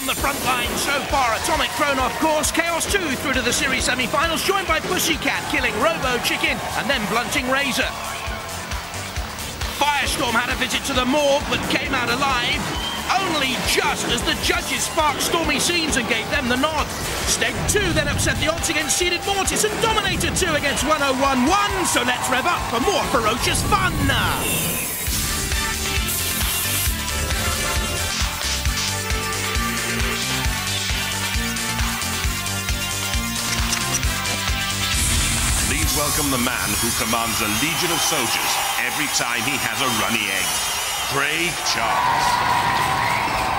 On the front line so far, Atomic thrown off course, Chaos 2 through to the series semi-finals, joined by Pussycat killing Robo Chicken and then blunting Razor. Firestorm had a visit to the morgue but came out alive, only just as the judges sparked stormy scenes and gave them the nod. Steg 2 then upset the odds against seeded Mortis and Dominator 2 against 1011, so let's rev up for more ferocious fun. Please welcome the man who commands a legion of soldiers every time he has a runny egg, Craig Charles.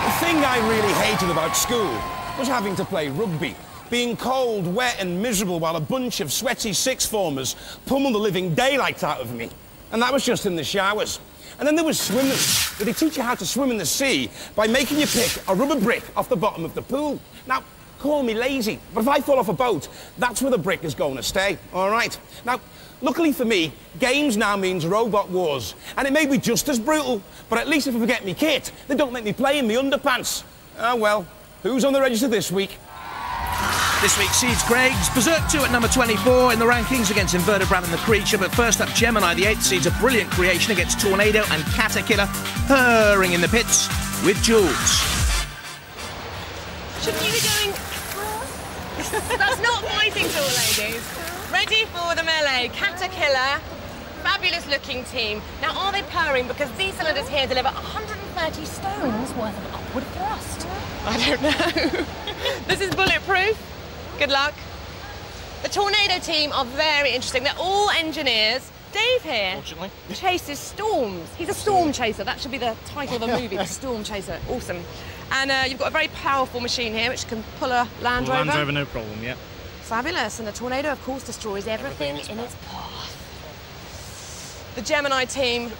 The thing I really hated about school was having to play rugby, being cold, wet and miserable while a bunch of sweaty sixth-formers pummeled the living daylight out of me. And that was just in the showers. And then there was swimming, where they teach you how to swim in the sea by making you pick a rubber brick off the bottom of the pool. Now, call me lazy, but if I fall off a boat, that's where the brick is going to stay, all right? Now, luckily for me, games now means robot wars, and it may be just as brutal, but at least if I forget me kit, they don't make me play in me underpants. Oh, well, who's on the register this week? This week seeds Craig's Berserk 2 at number 24 in the rankings against Invertebrand and the Creature, but first up Gemini, the 8th seed's a brilliant creation against Tornado and Caterkiller, purring in the pits with Jules. Shouldn't you be going... That's not fighting tool, ladies. Ready for the melee. Caterkiller, fabulous looking team. Now, are they purring because these cylinders here deliver 130 stones worth of upward thrust? I don't know. This is bulletproof. Good luck. The Tornado team are very interesting. They're all engineers. Dave here chases storms. He's a storm chaser. That should be the title of the movie, The Storm Chaser. Awesome. And you've got a very powerful machine here which can pull a Land Rover. Land Rover, no problem, yeah. Fabulous. And the Tornado, of course, destroys everything in its path. The Gemini team,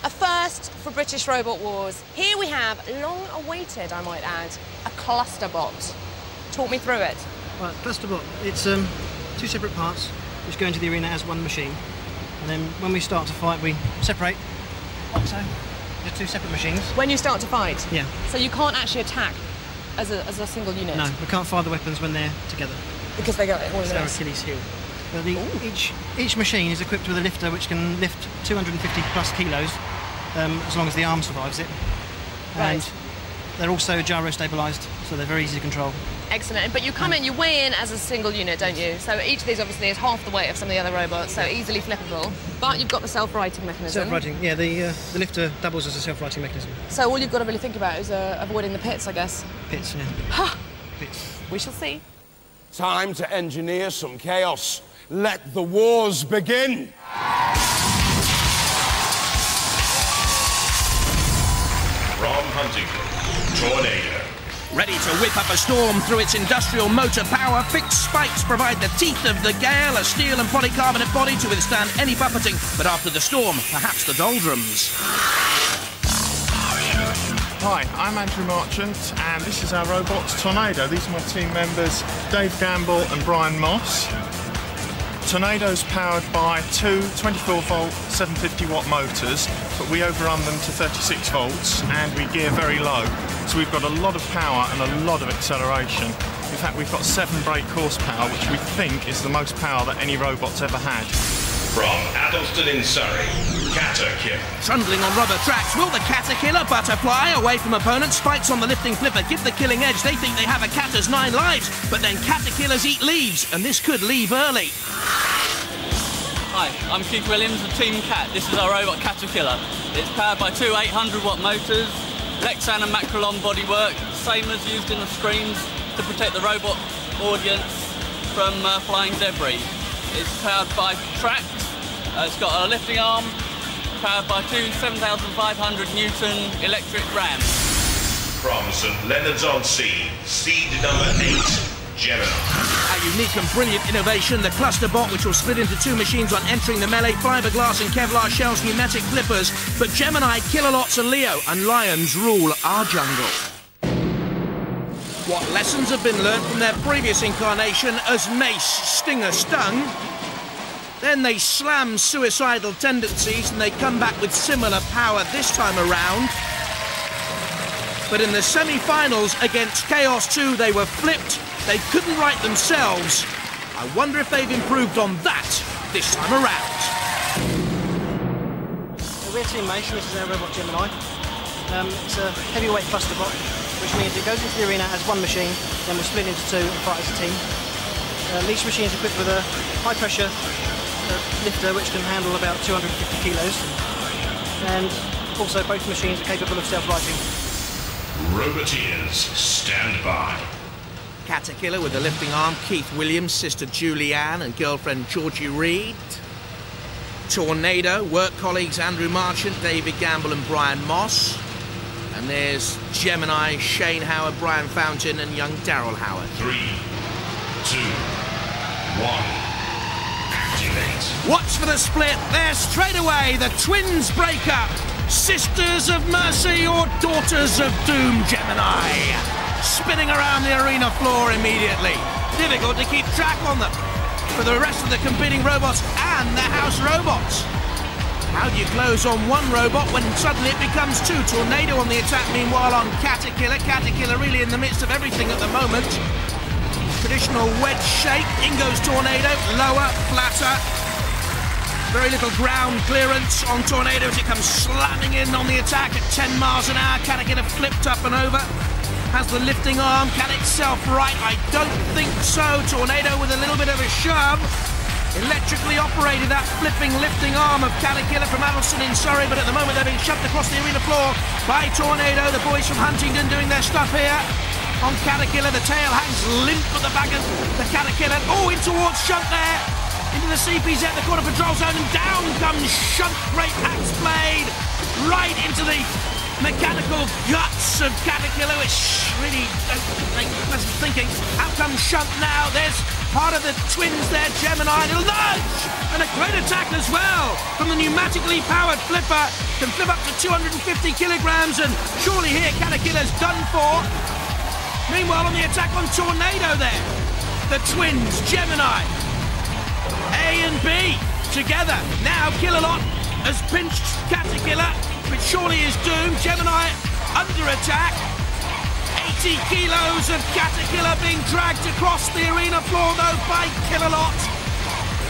a first for British Robot Wars. Here we have, long awaited, I might add, a clusterbot. Talk me through it. Right, clusterbot, it's two separate parts which go into the arena as one machine. And then when we start to fight, we separate, like so. They're two separate machines. When you start to fight? Yeah. So you can't actually attack as a single unit? No, we can't fire the weapons when they're together. Because they go all in our Achilles heel. But each machine is equipped with a lifter which can lift 250 plus kilos as long as the arm survives it. And right. They're also gyro stabilised, so they're very easy to control. Excellent. But you come in, you weigh in as a single unit, don't you? So each of these obviously is half the weight of some of the other robots, so easily flippable. But you've got the self-righting mechanism. Self-righting, yeah. The lifter doubles as a self-righting mechanism. So all you've got to really think about is avoiding the pits, I guess. Pits, yeah. Ha! Pits. We shall see. Time to engineer some chaos. Let the wars begin. From Huntington, Tornado. Ready to whip up a storm through its industrial motor power, fixed spikes provide the teeth of the gale, a steel and polycarbonate body to withstand any buffeting, but after the storm, perhaps the doldrums. Hi, I'm Andrew Marchant, and this is our robot Tornado. These are my team members, Dave Gamble and Brian Moss. Tornado's powered by two 24-volt 750-watt motors, but we overrun them to 36 volts and we gear very low. So we've got a lot of power and a lot of acceleration. In fact, we've got 7 brake horsepower, which we think is the most power that any robot's ever had. From Addleston in Surrey, Caterkiller. Trundling on rubber tracks, will the Caterkiller butterfly away from opponents? Spikes on the lifting flipper give the killing edge. They think they have a Catter's 9 lives, but then Caterkillers eat leaves, and this could leave early. Hi, I'm Keith Williams of Team Cat. This is our robot Caterkiller. It's powered by two 800-watt motors, Lexan and Macrolon bodywork, same as used in the screens to protect the robot audience from flying debris. It's powered by tracks. It's got a lifting arm, powered by two 7,500 Newton electric rams. From St Leonards-on-Sea, seed number 8, Gemini. A unique and brilliant innovation, the clusterbot, which will split into 2 machines on entering the melee, fiberglass and Kevlar shells, pneumatic flippers. But Gemini, Kilolots and Leo, and lions rule our jungle. What lessons have been learnt from their previous incarnation as Mace, Stinger, Stung? Then they slam suicidal tendencies and they come back with similar power this time around. But in the semi-finals against Chaos 2, they were flipped. They couldn't right themselves. I wonder if they've improved on that this time around. We're Team Mace, and this is our robot Gemini. It's a heavyweight clusterbot, which means it goes into the arena as one machine, then we'll split into two and fight as a team. Each machine is equipped with a high-pressure lifter, which can handle about 250 kilos. And also both machines are capable of self-righting. Roboteers, stand by. Caterkiller with the lifting arm, Keith Williams, sister Julianne and girlfriend Georgie Reed. Tornado, work colleagues Andrew Marchant, David Gamble and Brian Moss. And there's Gemini, Shane Howard, Brian Fountain and young Daryl Howard. 3, 2, 1, activate. Watch for the split. There straight away, the twins break up. Sisters of Mercy or Daughters of Doom Gemini. Spinning around the arena floor immediately. Difficult to keep track on them for the rest of the competing robots and the house robots. How do you close on one robot when suddenly it becomes two? Tornado on the attack, meanwhile, on Caterkiller. Caterkiller really in the midst of everything at the moment. Traditional wedge shape. In goes Tornado. Lower, flatter. Very little ground clearance on Tornado as it comes slamming in on the attack at 10 miles an hour. Caterkiller flipped up and over. Has the lifting arm. Can it self-right? I don't think so. Tornado with a little bit of a shove. Electrically operated that flipping lifting arm of Caterkiller from Addleston in Surrey, but at the moment they're being shoved across the arena floor by Tornado. The boys from Huntingdon doing their stuff here. On Caterkiller, the tail hangs limp at the back of the Caterkiller. Oh, in towards Shunt there. Into the CPZ, the quarter patrol zone, and down comes Shunt. Great axe blade. Right into the mechanical guts of Caterkiller, which really don't make pleasant thinking. Out comes Shunt now. There's part of the twins there, Gemini, and it'll nudge! And a great attack as well from the pneumatically powered flipper. Can flip up to 250 kilograms, and surely here Caterkiller's done for. Meanwhile, on the attack on Tornado there, the twins, Gemini, A and B together. Now Killalot has pinched Caterkiller, which surely is doomed. Gemini under attack. 80 kilos of Caterkiller being dragged across the arena floor, though, by Killalot.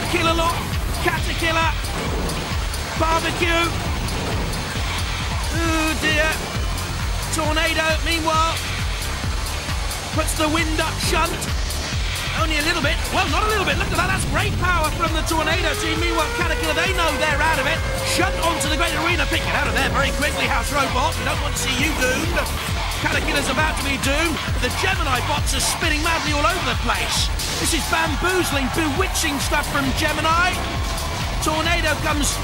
Killalot, Caterkiller, barbecue. Oh dear. Tornado, meanwhile, puts the wind up Shunt. Only a little bit. Well, not a little bit. Look at that. That's great power from the Tornado team. Meanwhile, Caterkiller, they know they're out of it. Shunt onto the great arena. Pick it out of there very quickly, House Robot. We don't want to see you doomed. Caterkiller's about to be doomed. The Gemini bots are spinning madly all over the place. This is bamboozling, bewitching stuff from Gemini. Tornado comes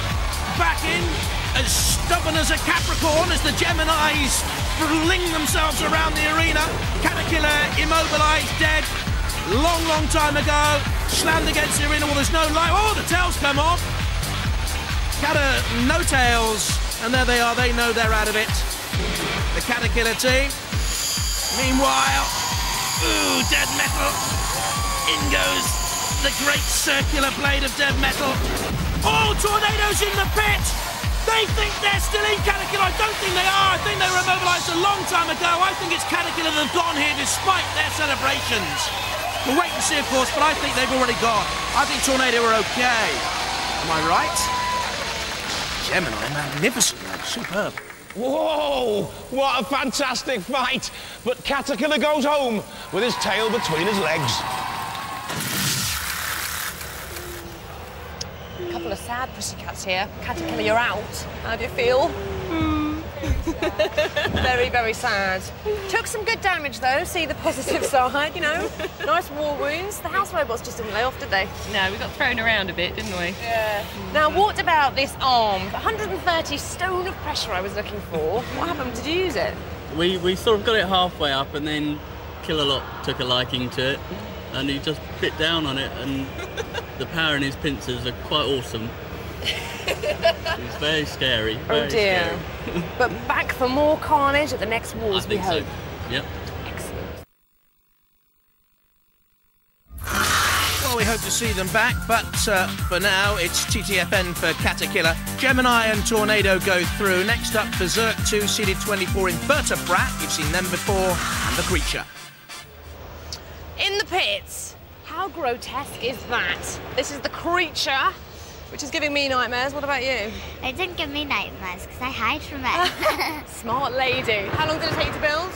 back in as stubborn as a Capricorn as the Geminis fling themselves around the arena. Caterkiller immobilized, dead. Long, long time ago. Slammed against the arena. Well, there's no light. Oh, the tails come off. No tails. And there they are. They know they're out of it. The Caterkiller team. Meanwhile, ooh, dead metal. In goes the great circular blade of dead metal. Oh, Tornado's in the pit. They think they're still in Caterkiller. I don't think they are. I think they were immobilized a long time ago. I think it's Caterkiller that have gone here despite their celebrations. We'll wait and see, of course, but I think they've already gone. I think Tornado are okay. Am I right? Gemini, magnificent, man. Superb. Whoa! What a fantastic fight! But Caterkiller goes home with his tail between his legs. A couple of sad pussycats here. Caterkiller, you're out. How do you feel? Very, very sad. Took some good damage, though. See the positive side, you know. Nice war wounds. The house robots just didn't lay off, did they? No, we got thrown around a bit, didn't we? Yeah. Now, what about this arm? 130 stone of pressure I was looking for. What happened? Did you use it? We sort of got it halfway up, and then Killalot took a liking to it, and he just bit down on it, and the power in his pincers are quite awesome. It's very scary. Very dear. Scary. But back for more carnage at the next wars, I think we hope. so. Yep. Excellent. Well, we hope to see them back, but for now, it's TTFN for Caterkiller. Gemini and Tornado go through. Next up, Berserk 2, seeded 24, Invertebrat. You've seen them before, and the Creature. In the pits. How grotesque is that? This is the Creature, which is giving me nightmares. What about you? It didn't give me nightmares because I hide from it. Smart lady. How long did it take you to build?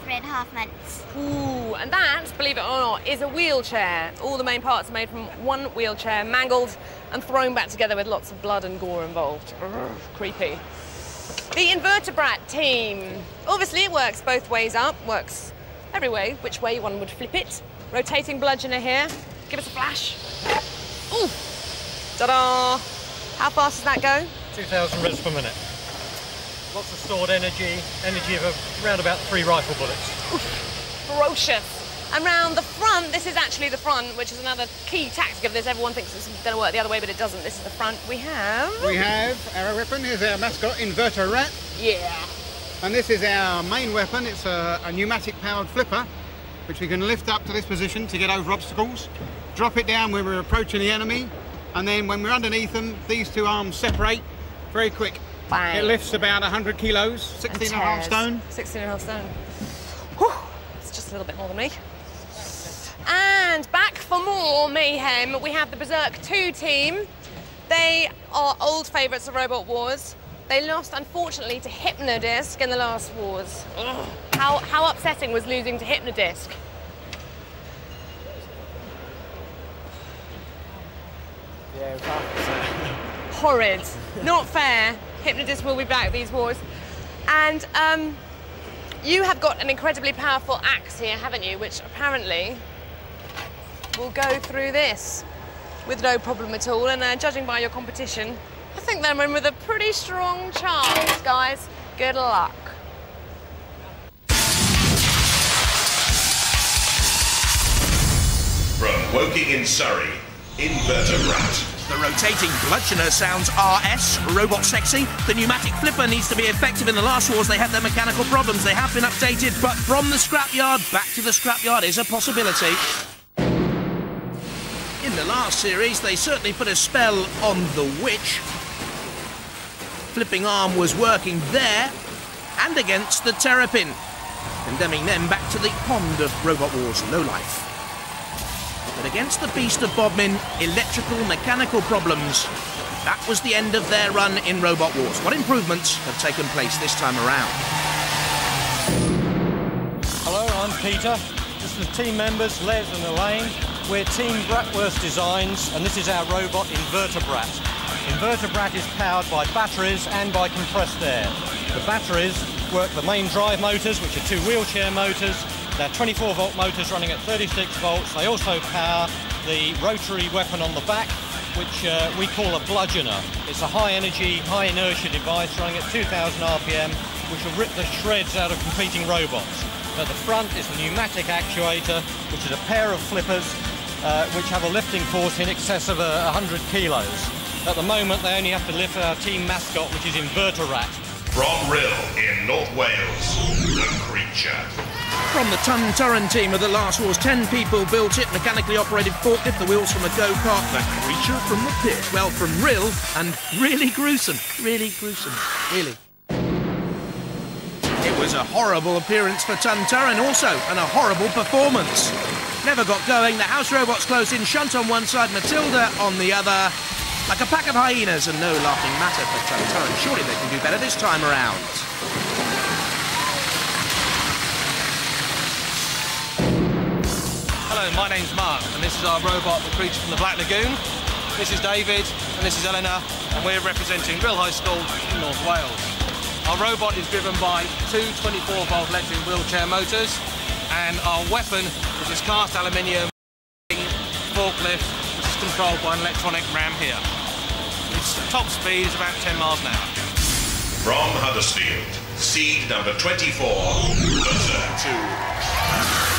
3.5 months. Ooh, and that, believe it or not, is a wheelchair. All the main parts are made from one wheelchair, mangled and thrown back together with lots of blood and gore involved. Urgh, creepy. The Invertebrat team. Obviously, it works both ways up, works every way, which way one would flip it. Rotating bludgeoner here. Give us a flash. Ooh, ta-da! How fast does that go? 2,000 revs per minute. Lots of stored energy of around about 3 rifle bullets. Oof, ferocious. And round the front, this is actually the front, which is another key tactic of this. Everyone thinks it's going to work the other way, but it doesn't. This is the front. We have our weapon. Here's our mascot, Invertebrat. Yeah. And this is our main weapon. It's a pneumatic-powered flipper, which we can lift up to this position to get over obstacles, drop it down when we're approaching the enemy, and then when we're underneath them, these two arms separate very quick. Bang. It lifts about 100 kilos, 16.5 stone. 16.5 stone. Whew, it's just a little bit more than me. And back for more mayhem, we have the Berserk 2 team. They are old favourites of Robot Wars. They lost, unfortunately, to Hypnodisc in the last wars. Ugh. How upsetting was losing to Hypnodisc? Yeah, it was awful. Horrid. Not fair. Hypnodisc will be back these wars. And you have got an incredibly powerful axe here, haven't you? Which apparently will go through this with no problem at all. And judging by your competition, I think they're in with a pretty strong chance, guys. Good luck. From Woking in Surrey, Invertebrat. The rotating bludgeoner sounds RS, robot sexy. The pneumatic flipper needs to be effective. In the last wars, they had their mechanical problems. They have been updated, but from the scrapyard back to the scrapyard is a possibility. In the last series, they certainly put a spell on the witch. Flipping arm was working there and against the Terrapin, condemning them back to the pond of Robot Wars lowlife. But against the beast of Bodmin, electrical, mechanical problems, that was the end of their run in Robot Wars. What improvements have taken place this time around? Hello, I'm Peter. This is the team members, Les and Elaine. We're Team Bratwurst Designs, and this is our robot Invertebrat. Invertebrat is powered by batteries and by compressed air. The batteries work the main drive motors, which are 2 wheelchair motors. They're 24-volt motors running at 36 volts. They also power the rotary weapon on the back, which we call a bludgeoner. It's a high-energy, high-inertia device running at 2,000 RPM, which will rip the shreds out of competing robots. At the front is the pneumatic actuator, which is a pair of flippers, which have a lifting force in excess of 100 kilos. At the moment, they only have to lift our team mascot, which is Invertebrat. From Rill in North Wales, the Creature. From the Tun-Turren team of the last wars, 10 people built it, mechanically operated forklift, the wheels from a go-kart, the Creature from the pit. Well, from Rill, and really gruesome, really. It was a horrible appearance for Tun-Turren also, and a horrible performance. Never got going, the house robots closed in, Shunt on one side, Matilda on the other. Like a pack of hyenas, and no laughing matter for Tun-Turren. Surely they can do better this time around. Hello, my name's Mark, and this is our robot, the Creature from the Black Lagoon. This is David, and this is Eleanor, and we're representing Rill High School in North Wales. Our robot is driven by 2 24-volt electric wheelchair motors, and our weapon is this cast aluminium forklift, which is controlled by an electronic ram here. Its top speed is about 10 miles an hour. From Huddersfield, seed number 24, Berserk 2.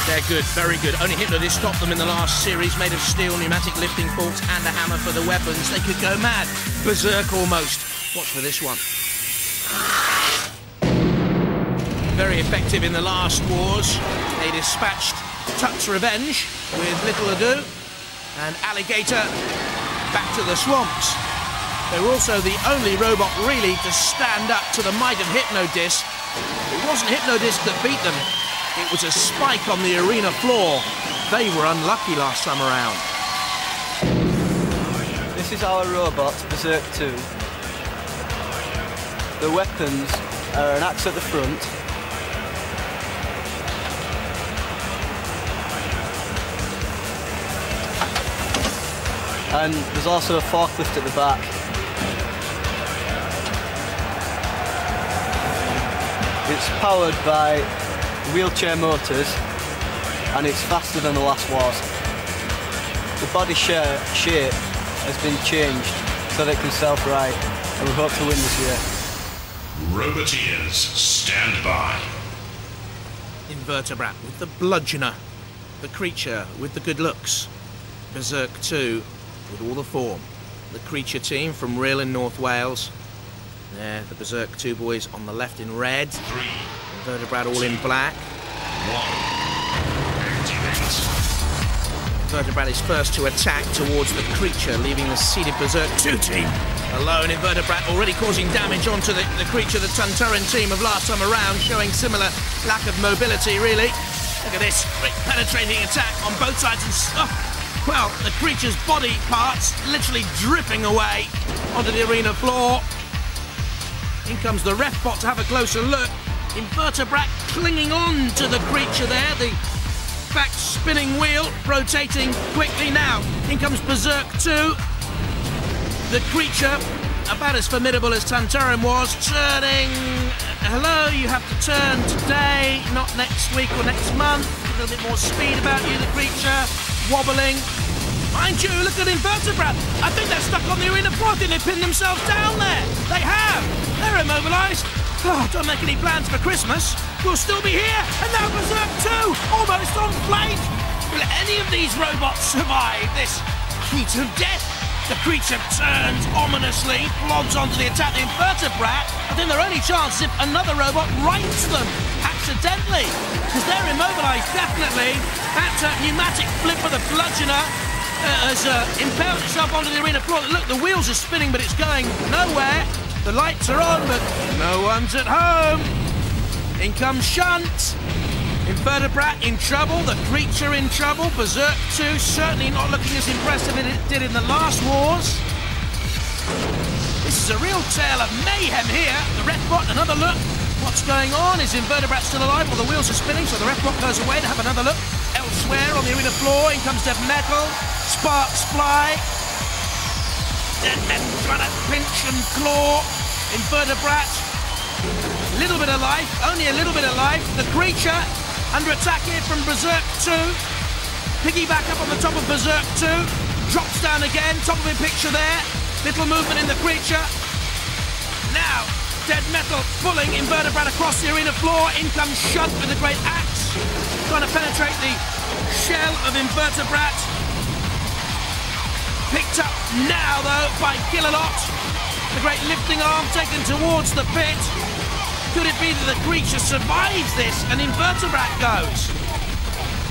They're good, very good. Only Hypnodisc stopped them in the last series, made of steel, pneumatic lifting forks and a hammer for the weapons. They could go mad. Berserk almost. Watch for this one. Very effective in the last wars. They dispatched Tut's Revenge with little ado. and Alligator back to the swamps. They were also the only robot really to stand up to the might of Hypnodisc. It wasn't Hypnodisc that beat them, it was a spike on the arena floor. They were unlucky last time around. This is our robot, Berserk 2. The weapons are an axe at the front, and there's also a forklift at the back. It's powered by wheelchair motors and it's faster than the last was. The body shape has been changed so that it can self-ride, and we hope to win this year. Roboteers, stand by. Invertebrat with the bludgeoner, the creature with the good looks, Berserk 2 with all the form, the creature team from Real in North Wales. There, the Berserk 2 boys on the left in red, Invertebrat all in black. Invertebrat is first to attack towards the creature, leaving the seeded Berserk 2 team alone. Invertebrat already causing damage onto the creature, the Tunturin team of last time around, showing similar lack of mobility, really. Look at this, great penetrating attack on both sides, and well, the creature's body parts literally dripping away onto the arena floor. In comes the ref bot to have a closer look. Invertebrat clinging on to the creature there, the back spinning wheel rotating quickly now. In comes Berserk 2. The creature, about as formidable as Tunturin was, turning. Hello, you have to turn today, not next week or next month. A little bit more speed about you, the creature, wobbling. Mind you, look at Invertebrat. I think they're stuck on the arena floor. I think they pinned themselves down there. They have. They're immobilised. Oh, don't make any plans for Christmas. We'll still be here. And now Berserk 2, almost on flank. Will any of these robots survive this heat of death? The creature turns ominously, plods onto the attack. The Invertebrat, I think their only chance is if another robot rights them accidentally, because they're immobilised, definitely. That pneumatic flip of the bludgeoner has impaled itself onto the arena floor. Look, the wheels are spinning, but it's going nowhere. The lights are on, but no one's at home. In comes Shunt. Invertebrat in trouble, the creature in trouble. Berserk 2 certainly not looking as impressive as it did in the last wars. This is a real tale of mayhem here. The ref bot, another look. What's going on? Is Invertebrat still alive? Well, the wheels are spinning, so the ref bot goes away to have another look. Elsewhere on the arena floor, in comes Dead Metal. Sparks fly. Dead Metal trying to pinch and claw. Invertebrat, little bit of life, only a little bit of life. The creature under attack here from Berserk 2. Piggyback up on the top of Berserk 2. Drops down again, top of the picture there. Little movement in the creature. Now, Dead Metal pulling Invertebrat across the arena floor. In comes Shunt with a great axe. Trying to penetrate the shell of Invertebrat. Picked up now, though, by Killalot. The great lifting arm taken towards the pit. Could it be that the creature survives this and Invertebrat goes?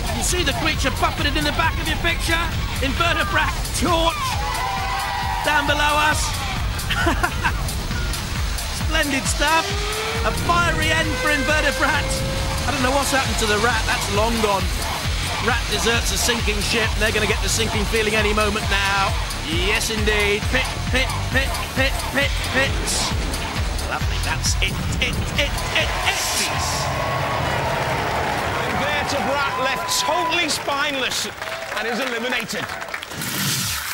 You can see the creature buffeted in the back of your picture. Invertebrat torch down below us. Splendid stuff. A fiery end for Invertebrat. I don't know what's happened to the rat. That's long gone. Rat deserts a sinking ship. They're going to get the sinking feeling any moment now. Yes, indeed. Pit, pit, pit, pit, pit, pit. Lovely. That's it. Invertebrat left totally spineless and is eliminated.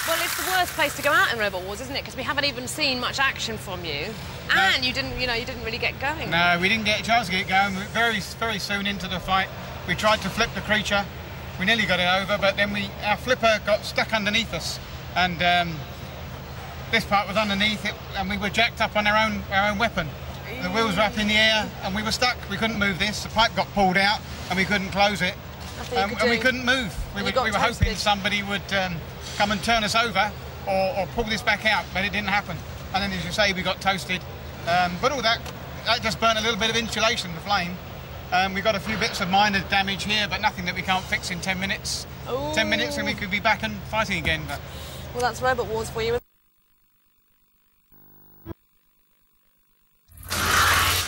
Well, it's the worst place to go out in Robot Wars, isn't it? Because we haven't even seen much action from you, and you didn't really get going. No, we didn't get a chance to get going. Very soon into the fight, we tried to flip the creature. We nearly got it over, but then our flipper got stuck underneath us, and this part was underneath it, and we were jacked up on our own weapon. The wheels were up in the air, and we were stuck. We couldn't move this. The pipe got pulled out, and we couldn't close it, and we couldn't move. We were hoping somebody would come and turn us over, or pull this back out, but it didn't happen. And then, as you say, we got toasted. But all that just burnt a little bit of insulation, the flame. We've got a few bits of minor damage here, but nothing that we can't fix in 10 minutes. Ooh. 10 minutes and we could be back and fighting again. But... Well, that's Robot Wars for you.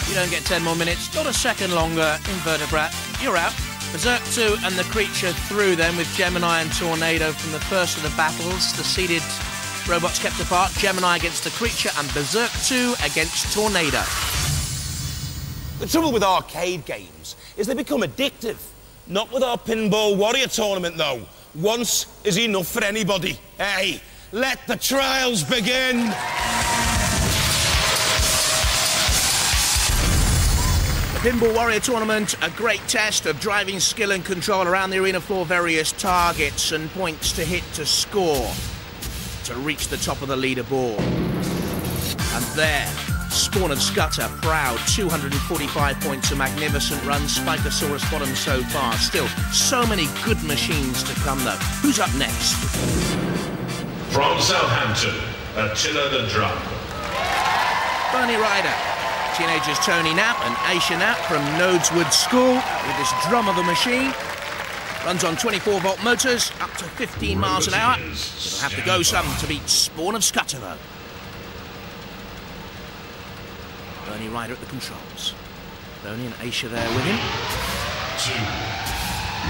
You don't get 10 more minutes, not a second longer, Invertebrat. You're out. Berserk 2 and the creature through then with Gemini and Tornado from the first of the battles. The seeded robots kept apart. Gemini against the creature and Berserk 2 against Tornado. The trouble with arcade games is they become addictive. Not with our Pinball Warrior tournament, though. Once is enough for anybody. Hey, let the trials begin! The Pinball Warrior tournament, a great test of driving skill and control around the arena floor, various targets and points to hit to score, to reach the top of the leaderboard. And there, Spawn of Scudder, proud, 245 points, a magnificent run. Spikosaurus bottom so far. Still, so many good machines to come, though. Who's up next? From Southampton, Attila the Drum. Bernie Ryder. Teenagers Tony Knapp and Aisha Knapp from Nodeswood School with this drum of a machine. Runs on 24-volt motors, up to 15 miles an hour. It'll have to go some to beat Spawn of Scudder, though. Bernie Ryder at the controls. Bernie and Aisha there with him. 2,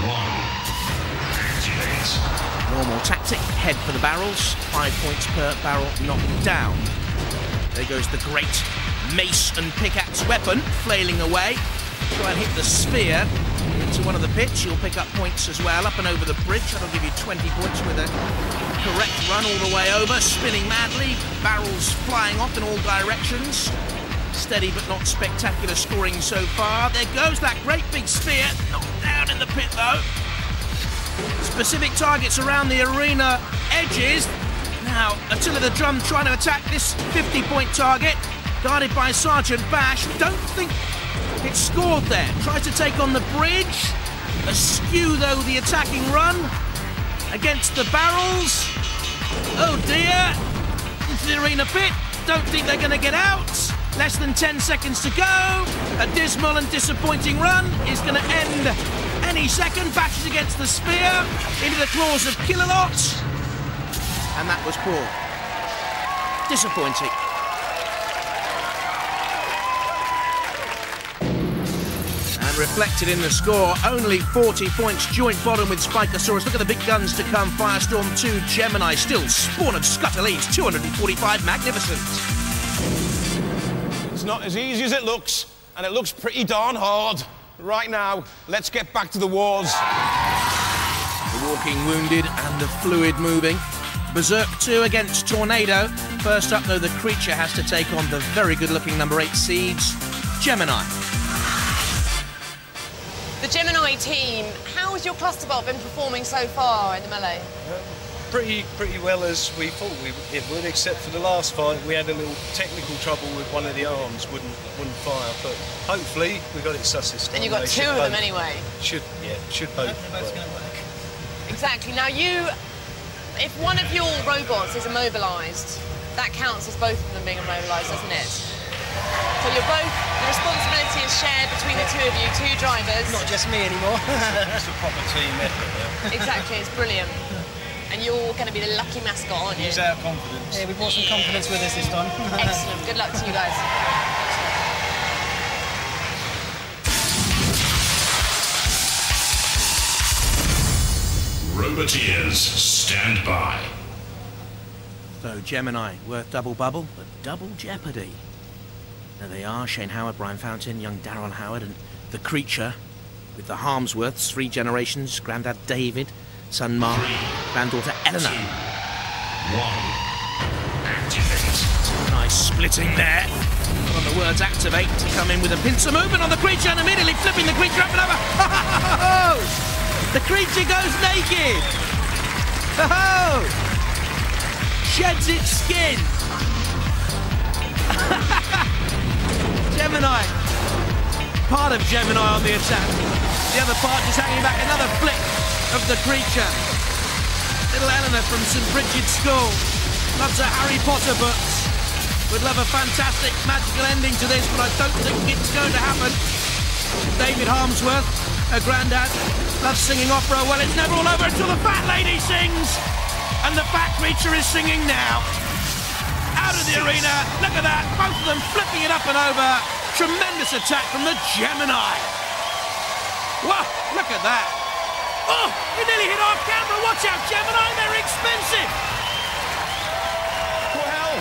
1, activate. Normal tactic, head for the barrels. 5 points per barrel knocked down. There goes the great mace and pickaxe weapon, flailing away. Try and hit the sphere into one of the pits. You'll pick up points as well, up and over the bridge. That'll give you 20 points with a correct run all the way over. Spinning madly, barrels flying off in all directions. Steady but not spectacular scoring so far. There goes that great big sphere. Knocked down in the pit though. Specific targets around the arena edges. Now, Attila the Drum trying to attack this 50-point target. Guarded by Sergeant Bash. Don't think it's scored there. Tries to take on the bridge. Askew, though, the attacking run against the barrels. Oh, dear. Into the arena pit. Don't think they're going to get out. Less than 10 seconds to go. A dismal and disappointing run is going to end any second. Bashes against the spear. Into the claws of Killalot. And that was poor. Disappointing. Reflected in the score, only 40 points, joint bottom with Spikosaurus. Look at the big guns to come. Firestorm 2, Gemini, still Spawn of Scudder leads, 245, magnificent. It's not as easy as it looks, and it looks pretty darn hard. Right now, let's get back to the wars. The walking wounded and the fluid moving. Berserk 2 against Tornado. First up, though, the creature has to take on the very good-looking number 8 seeds, Gemini. The Gemini team, how has your clusterbot been performing so far in the melee? Pretty well as we thought it would, except for the last fight we had a little technical trouble with one of the arms, wouldn't fire, but hopefully we got it sussed this time. And you got two of them anyway. Should both. Both going to work. Exactly. Now if one of your robots is immobilised, that counts as both of them being immobilised, doesn't it? So you're both, the responsibility is shared between the two of you, two drivers. Not just me anymore. It's a proper team effort. Exactly, it's brilliant. And you're going to be the lucky mascot, aren't you? Use our confidence. Yeah, we brought some confidence with us this time. Excellent, good luck to you guys. Roboteers, stand by. So Gemini, worth double bubble, but double jeopardy. There they are, Shane Howard, Brian Fountain, young Darryl Howard, and the creature with the Harmsworths, 3 generations, Grandad David, son Mark, granddaughter Eleanor. 2, 1, activate. Nice splitting there. On the words activate to come in with a pincer movement on the creature and immediately flipping the creature up and over. The creature goes naked. Sheds its skin. Gemini. Part of Gemini on the attack. The other part just hanging back. Another flick of the creature. Little Eleanor from St. Bridget's School. Loves her Harry Potter books. Would love a fantastic magical ending to this, but I don't think it's going to happen. David Harmsworth, her granddad, loves singing opera. Well, it's never all over until the fat lady sings. And the fat creature is singing now. Out of the arena, look at that, both of them flipping it up and over. Tremendous attack from the Gemini. Whoa, look at that. Oh, you nearly hit off camera. Watch out, Gemini, they're expensive. Well,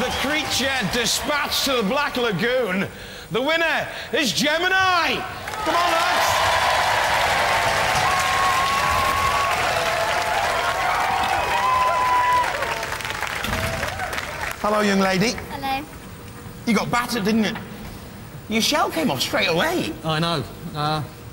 the creature dispatched to the Black Lagoon. The winner is Gemini. Come on, lads. Hello, young lady. Hello. You got battered, didn't you? Your shell came off straight away. I know.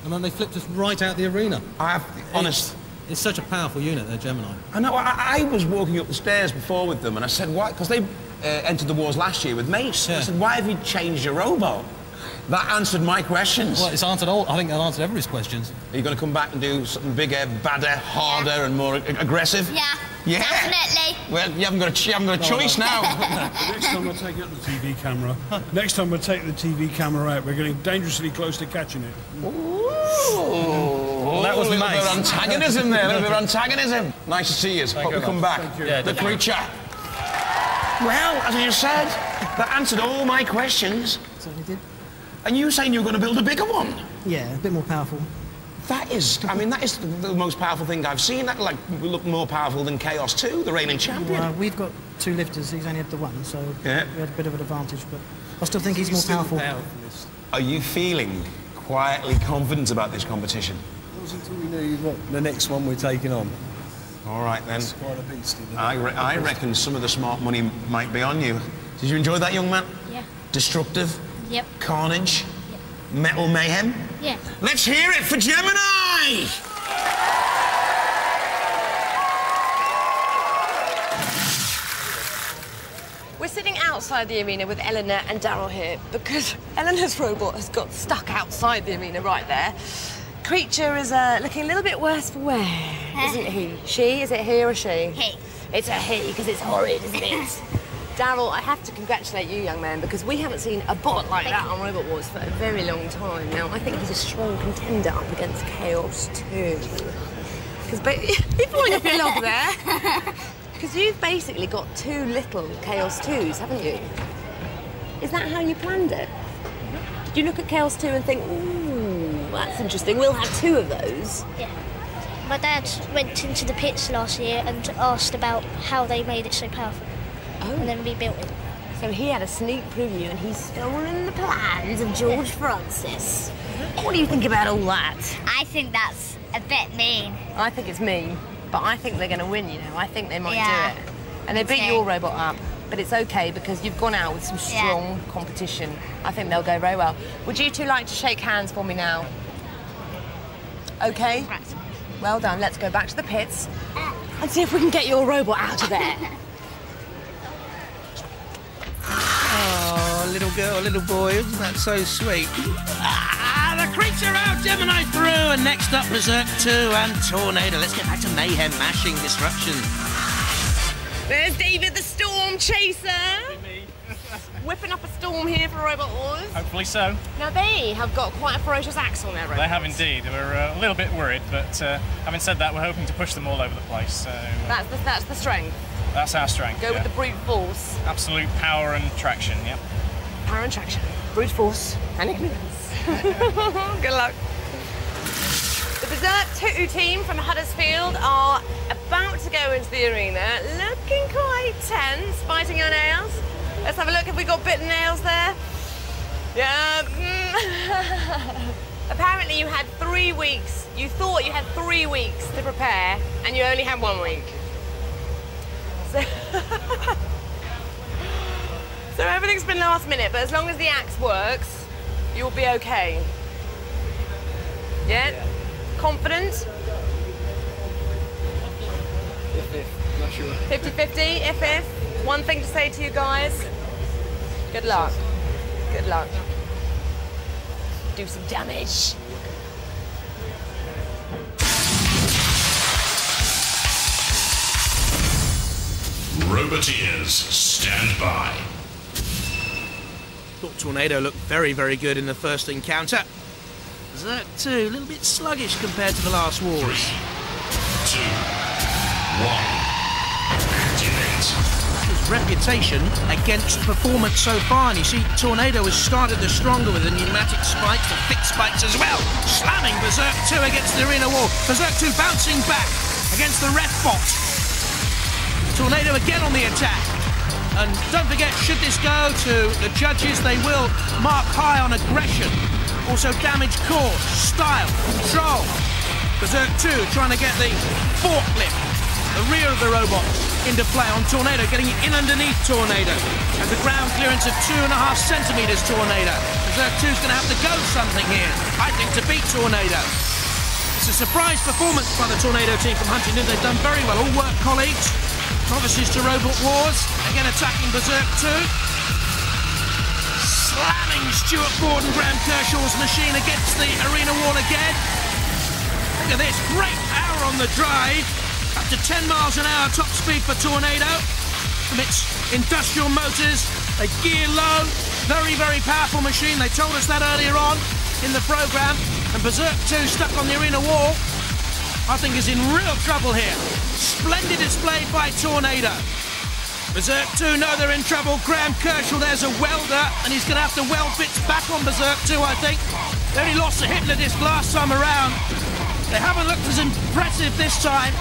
And then they flipped us right out the arena. I have to be honest. It's such a powerful unit, they're Gemini. I know. I was walking up the stairs before with them, and I said, why? Because they entered the wars last year with Mace. Yeah. I said, why have you changed your robot? That answered my questions. Well, it's answered all. I think that answered everybody's questions. Are you going to come back and do something bigger, badder, harder, and more aggressive? Yeah. Yeah. Definitely. Well, you haven't got a choice now. Next time we'll take out the TV camera. Next time we'll take the TV camera out. We're getting dangerously close to catching it. Ooh. Well, that was a little bit of antagonism there. A little bit of antagonism. Nice to see you. Hope you come back. Yeah, the creature. Well, as you said, that answered all my questions. Certainly did. And you saying you were going to build a bigger one? Yeah, a bit more powerful. That is, I mean, that is the most powerful thing I've seen. That, like, we look more powerful than Chaos 2, the reigning champion. Well, we've got 2 lifters, he's only had the 1, so yeah. we had a bit of an advantage, but I still think he's more powerful. Are you feeling quietly confident about this competition? It wasn't until we knew what the next one we're taking on. All right, then. It's quite a beast, isn't it? I reckon some of the smart money might be on you. Did you enjoy that, young man? Yeah. Destructive? Yep. Carnage? Metal mayhem? Yeah. Let's hear it for Gemini! We're sitting outside the arena with Eleanor and Daryl here because Eleanor's robot has got stuck outside the arena right there. Creature is looking a little bit worse for wear, isn't he? She? Is it he or she? He. It's a he because it's horrid, isn't it? Daryl, I have to congratulate you, young man, because we haven't seen a bot like that on Robot Wars for a very long time now. I think he's a strong contender up against Chaos 2. Because you're falling off your log there. Because you've basically got 2 little Chaos 2s, haven't you? Is that how you planned it? Did you look at Chaos 2 and think, ooh, that's interesting, we'll have 2 of those? Yeah. My dad went into the pits last year and asked about how they made it so powerful. Oh. And then we built it. So he had a sneak preview and he's stolen the plans of George Francis. What do you think about all that? I think that's a bit mean. I think it's mean, but I think they're going to win, you know. I think they might Yeah. do it. And they beat your robot up, but it's okay because you've gone out with some strong competition. I think they'll go very well. Would you 2 like to shake hands for me now? Okay? Right. Well done. Let's go back to the pits and see if we can get your robot out of there. Oh, little girl, little boy, isn't that so sweet? Ah, the creature out, Gemini through, and next up, Berserk 2 and Tornado. Let's get back to mayhem, mashing, disruption. There's David the Storm Chaser. Whipping up a storm here for Robot Wars. Hopefully so. Now they have got quite a ferocious axe on their robots. They have indeed. We're a little bit worried, but having said that, we're hoping to push them all over the place. So that's the strength. That's our strength. Go with the brute force. Absolute power and traction. Yep. Power and traction, brute force, and ignorance. Good luck. The Berserk 2 team from Huddersfield are about to go into the arena, looking quite tense, biting your nails. Let's have a look. Have we got bitten nails there? Yeah. Apparently you had 3 weeks. You thought you had 3 weeks to prepare, and you only had 1 week. So everything's been last minute, but as long as the axe works, you'll be okay. Yeah? Confident? If, not sure. 50-50, if. One thing to say to you guys, good luck. Good luck. Do some damage. Roboteers, stand by. Thought Tornado looked very, very good in the first encounter. Berserk 2, a little bit sluggish compared to the last wars. 3, 2, 1. His reputation against performance so far, and you see Tornado has started the stronger with the pneumatic spikes, the thick spikes as well, slamming Berserk 2 against the arena wall. Berserk 2 bouncing back against the ref bot. Tornado again on the attack. And don't forget, should this go to the judges, they will mark high on aggression. Also damage course, style, control. Berserk 2 trying to get the forklift, the rear of the robot, into play on Tornado, getting it in underneath Tornado. And the ground clearance of 2.5 centimetres, Tornado. Berserk 2's going to have to go something here, I think, to beat Tornado. It's a surprise performance by the Tornado team from Huntingdon. They've done very well, all work colleagues. Novices to Robot Wars, again attacking Berserk 2. Slamming Stuart Ford and Graham Kershaw's machine against the arena wall again. Look at this, great power on the drive. Up to 10 miles an hour top speed for Tornado. From its industrial motors, they gear low. Very, very powerful machine. They told us that earlier on in the programme. And Berserk 2 stuck on the arena wall, I think is in real trouble here. Splendid display by Tornado. Berserk 2 know they're in trouble. Graham Kershaw, there's a welder, and he's going to have to weld bits back on Berserk 2, I think. They only lost the Hypnodisc last time around. They haven't looked as impressive this time.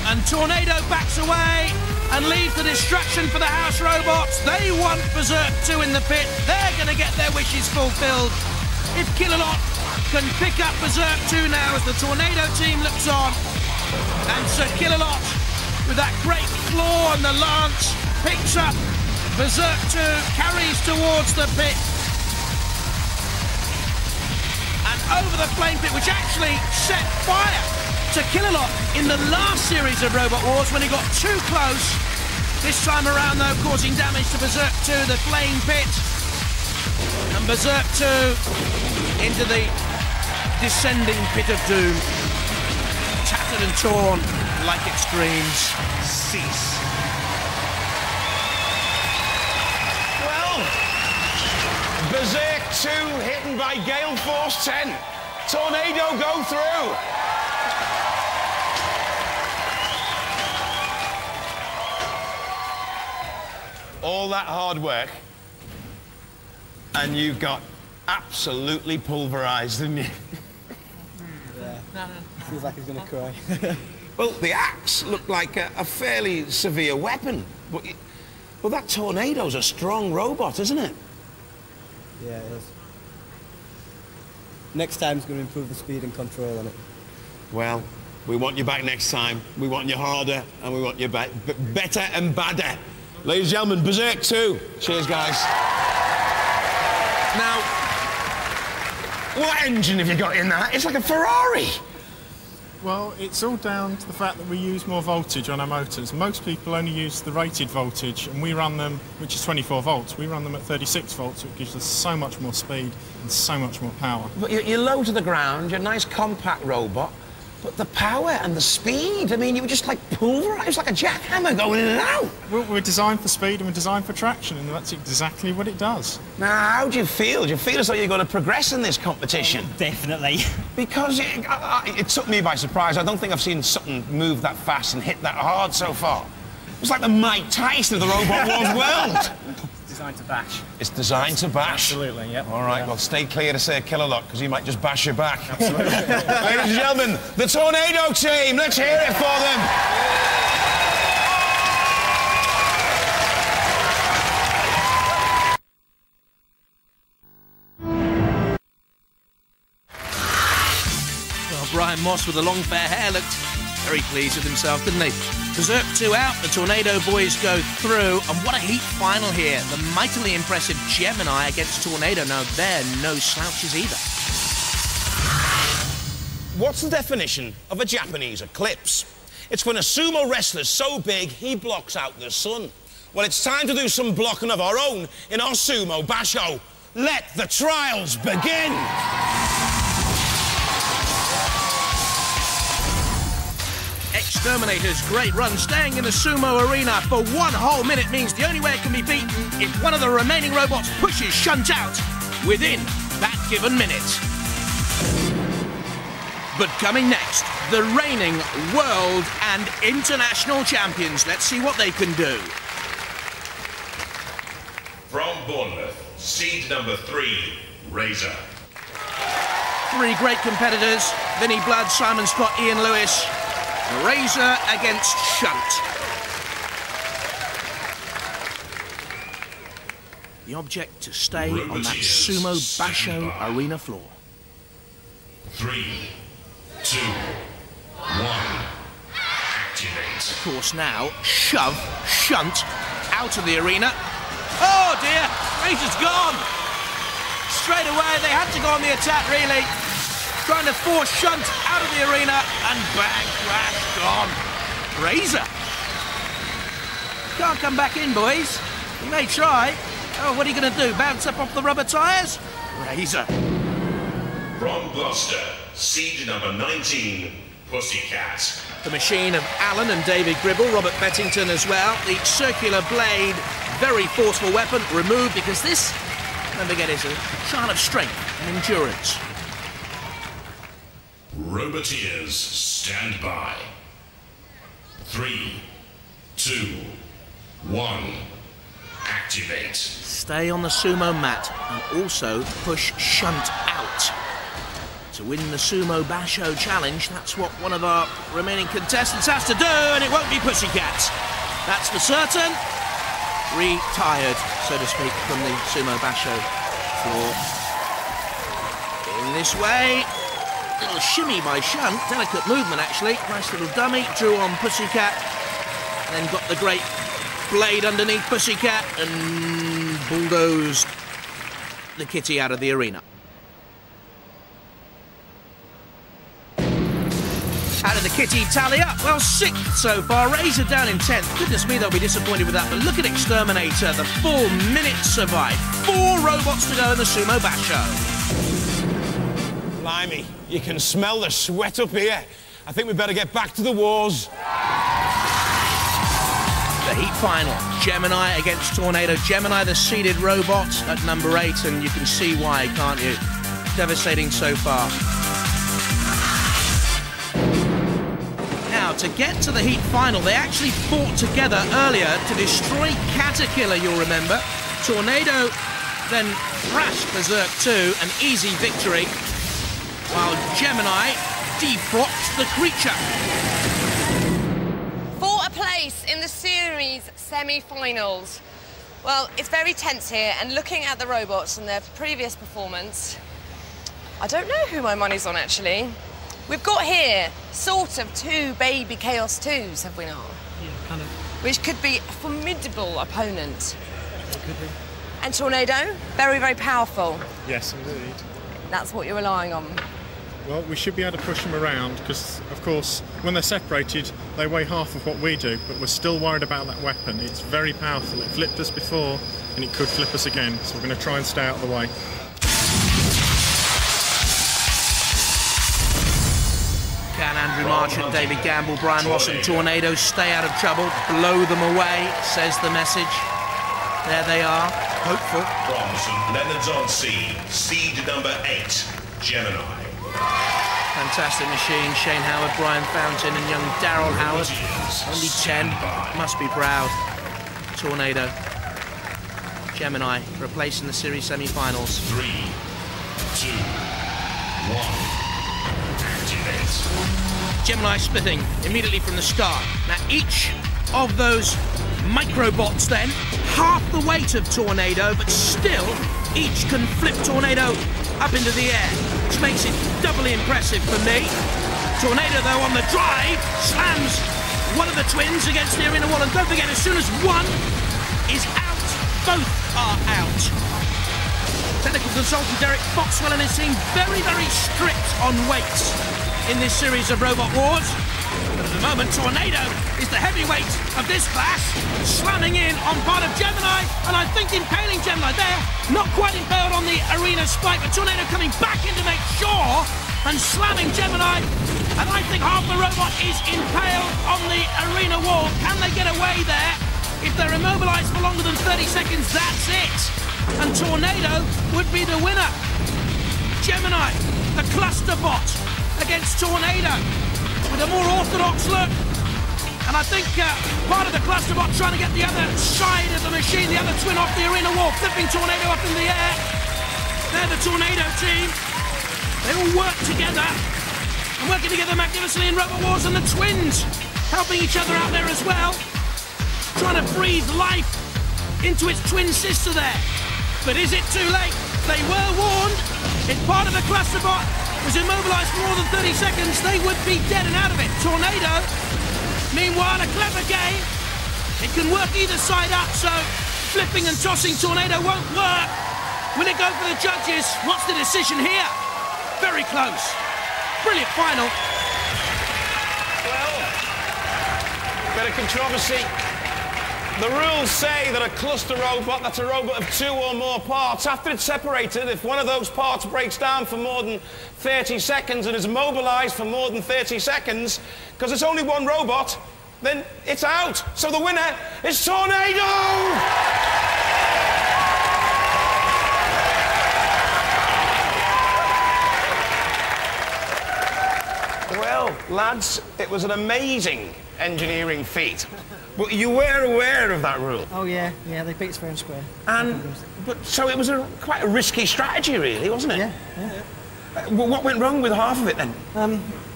And Tornado backs away and leaves the distraction for the house robots. They want Berserk 2 in the pit. They're going to get their wishes fulfilled. If Killalot can pick up Berserk 2 now as the Tornado team looks on. And Sir Killalot, with that great claw and the lance, picks up Berserk 2, carries towards the pit. And over the flame pit, which actually set fire to Killalot in the last series of Robot Wars when he got too close. This time around, though, causing damage to Berserk 2, the flame pit. And Berserk 2 into the descending pit of doom. Tattered and torn like it screams, cease. Well, Berserk 2 hidden by Gale Force 10. Tornado go through. All that hard work, and you got absolutely pulverised, didn't you? Yeah. Feels like he's going to cry. Well, the axe looked like a fairly severe weapon. But well, that Tornado's a strong robot, isn't it? Yeah, it is. Next time's going to improve the speed and control on it. Well, we want you back next time. We want you harder, and we want you better and badder. Ladies and gentlemen, Berserk 2. Cheers, guys. Now, what engine have you got in that? It's like a Ferrari. Well, it's all down to the fact that we use more voltage on our motors. Most people only use the rated voltage, and we run them, which is 24 volts. We run them at 36 volts, which gives us so much more speed and so much more power. But you're low to the ground, you're a nice compact robot, but the power and the speed, I mean, you were just like pulverised, like a jackhammer going in and out. Well, we're designed for speed and we're designed for traction, and that's exactly what it does. Now, how do you feel? Do you feel as though you're going to progress in this competition? Definitely. Because it took me by surprise. I don't think I've seen something move that fast and hit that hard so far. It's like the Mike Tyson of the Robot Wars world. It's designed to bash. It's designed to bash? Absolutely, yep. All right, well, stay clear to say Killalot, because he might just bash your back. Absolutely. Ladies and gentlemen, the Tornado team, let's hear it for them. Brian Moss with the long fair hair looked very pleased with himself, didn't he? Berserk 2 out, the Tornado boys go through, and what a heat final here. The mightily impressive Gemini against Tornado. Now, they're no slouches either. What's the definition of a Japanese eclipse? It's when a sumo wrestler's so big he blocks out the sun. Well, it's time to do some blocking of our own in our sumo basho. Let the trials begin! Exterminator's great run staying in the sumo arena for 1 whole minute means the only way it can be beaten if one of the remaining robots pushes Shunt out within that given minute. But coming next, the reigning world and international champions. Let's see what they can do. From Bournemouth, seed number 3, Razor. 3 great competitors, Vinnie Blood, Simon Scott, Ian Lewis. Razor against Shunt. The object to stay on that sumo basho arena floor. 3, 2, 1, activate. Of course now, shove Shunt out of the arena. Oh dear, Razor's gone. Straight away, they had to go on the attack really. Trying to force Shunt out of the arena, and bang, crash, gone. Razor. Can't come back in, boys. You may try. Oh, what are you going to do? Bounce up off the rubber tyres? Razor. From Gloucester, seed number 19, Pussycat. The machine of Alan and David Gribble, Robert Bettington as well. The circular blade, very forceful weapon, removed because this, don't forget, is a trial of strength and endurance. Roboteers, stand by. 3, 2, 1, activate. Stay on the sumo mat and also push Shunt out. To win the Sumo Basho Challenge, that's what one of our remaining contestants has to do, and it won't be Pussycat. That's for certain. Retired, so to speak, from the Sumo Basho floor. In this way. Little shimmy by Shunt, delicate movement actually, nice little dummy, drew on Pussycat, and then got the great blade underneath Pussycat and bulldozed the kitty out of the arena. How did the kitty tally up? Well, 6th so far, Razor down in 10th. Goodness me, they'll be disappointed with that, but look at Exterminator, the full minute survived. 4 robots to go in the Sumo Basho. Blimey, you can smell the sweat up here. I think we better get back to the wars. The heat final, Gemini against Tornado. Gemini, the seeded robot at number 8, and you can see why, can't you? Devastating so far. Now, to get to the heat final, they actually fought together earlier to destroy Caterkiller, you'll remember. Tornado then thrashed Berserk 2, an easy victory, while Gemini defrocked the creature. For a place in the series semi-finals. Well, it's very tense here, and looking at the robots and their previous performance, I don't know who my money's on, actually. We've got here sort of 2 baby Chaos 2s, have we not? Yeah, kind of. Which could be a formidable opponent. It could be. And Tornado, very, very powerful. Yes, indeed. That's what you're relying on. Well, we should be able to push them around because, of course, when they're separated, they weigh half of what we do, but we're still worried about that weapon. It's very powerful. It flipped us before, and it could flip us again, so we're going to try and stay out of the way. Can Andrew Marchant, David Gamble, Brian Ross and Tornado stay out of trouble? Blow them away, says the message. There they are, hopeful. From St Leonard's-on-Sea, seed number 8, Gemini. Fantastic machine, Shane Howard, Brian Fountain and young Daryl Howard. Only 10, must be proud. Tornado. Gemini, replacing the series semi-finals. 3, 2, 1, activate. Gemini splitting immediately from the start. Now each of those microbots then, half the weight of Tornado, but still each can flip Tornado up into the air, which makes it doubly impressive for me. Tornado though on the drive, slams one of the twins against the arena wall, and don't forget, as soon as one is out, both are out. Technical consultant Derek Foxwell and his team very, very strict on weights in this series of Robot Wars. But at the moment, Tornado is the heavyweight of this class, slamming in on part of Gemini, and I think impaling Gemini there. Not quite impaled on the arena spike, but Tornado coming back in to make sure, and slamming Gemini And I think half the robot is impaled on the arena wall. Can they get away there? If they're immobilized for longer than 30 seconds, that's it. And Tornado would be the winner. Gemini, the clusterbot, against Tornado, with a more orthodox look. And I think part of the clusterbot trying to get the other side of the machine, the other twin, off the arena wall, flipping Tornado up in the air. They're the Tornado team. They all work together, and working together magnificently in Robot Wars, and the twins helping each other out there as well, trying to breathe life into its twin sister there. But is it too late? They were warned. If part of the clusterbot was immobilized for more than 30 seconds, they would be dead and out of it. Tornado, meanwhile, a clever game. It can work either side up, so flipping and tossing Tornado won't work. Will it go for the judges? What's the decision here? Very close. Brilliant final. Well, bit of controversy. The rules say that a cluster robot, that's a robot of 2 or more parts, after it's separated, if one of those parts breaks down for more than 30 seconds and is immobilized for more than 30 seconds, because it's only one robot, then it's out. So the winner is Tornado! Well, lads, it was an amazing engineering feat. But you were aware of that rule? Oh, yeah, they beat us fair and square. But so it was quite a risky strategy, really, wasn't it? Yeah. What went wrong with half of it, then?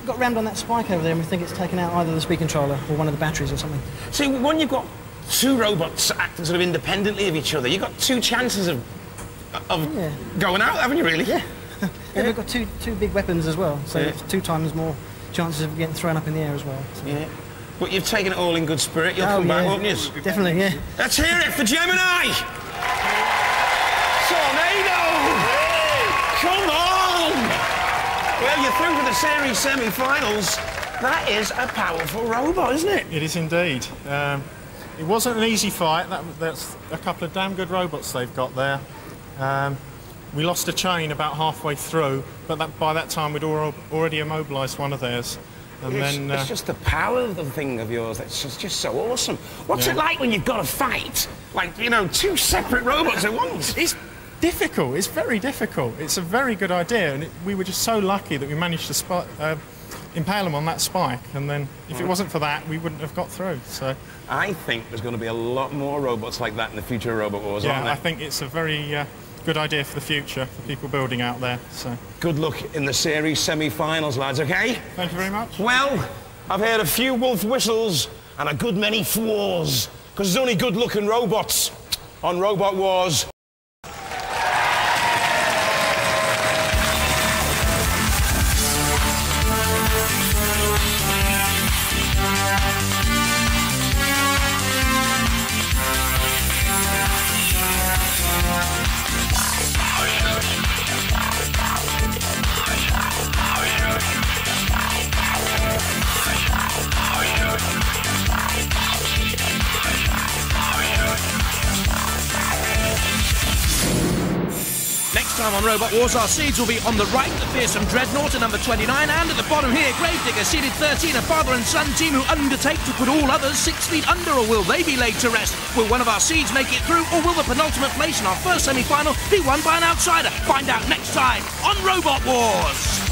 Got rammed on that spike over there, and we think it's taken out either the speed controller or one of the batteries or something. See, when you've got 2 robots acting sort of independently of each other, you've got 2 chances of going out, haven't you, really? Yeah. We've got two big weapons as well, so it's 2 times more chances of getting thrown up in the air as well. So. Yeah. But you've taken it all in good spirit. You'll come back, won't you? Definitely, yeah. Let's hear it for Gemini! Tornado! Come on! Well, you're through to the series semi-finals. That is a powerful robot, isn't it? It is indeed. It wasn't an easy fight. That's a couple of damn good robots they've got there. We lost a chain about halfway through, but by that time we'd already immobilised one of theirs. And it's just the power of the thing of yours that's just so awesome. What's it like when you've got to fight? Like, you know, 2 separate robots at once? It's difficult. It's very difficult. It's a very good idea, and we were just so lucky that we managed to impale them on that spike, and then if it wasn't for that, we wouldn't have got through. So I think there's going to be a lot more robots like that in the future of Robot Wars, aren't there? I think it's a very good idea for the future, for people building out there. So good luck in the series semi-finals, lads, OK? Thank you very much. Well, I've heard a few wolf whistles and a good many fwaws, because there's only good-looking robots on Robot Wars. Next time on Robot Wars, our seeds will be on the right, the fearsome Dreadnought at number 29, and at the bottom here, Gravedigger, seeded 13, a father and son team who undertake to put all others 6 feet under, or will they be laid to rest? Will one of our seeds make it through, or will the penultimate place in our first semi-final be won by an outsider? Find out next time on Robot Wars!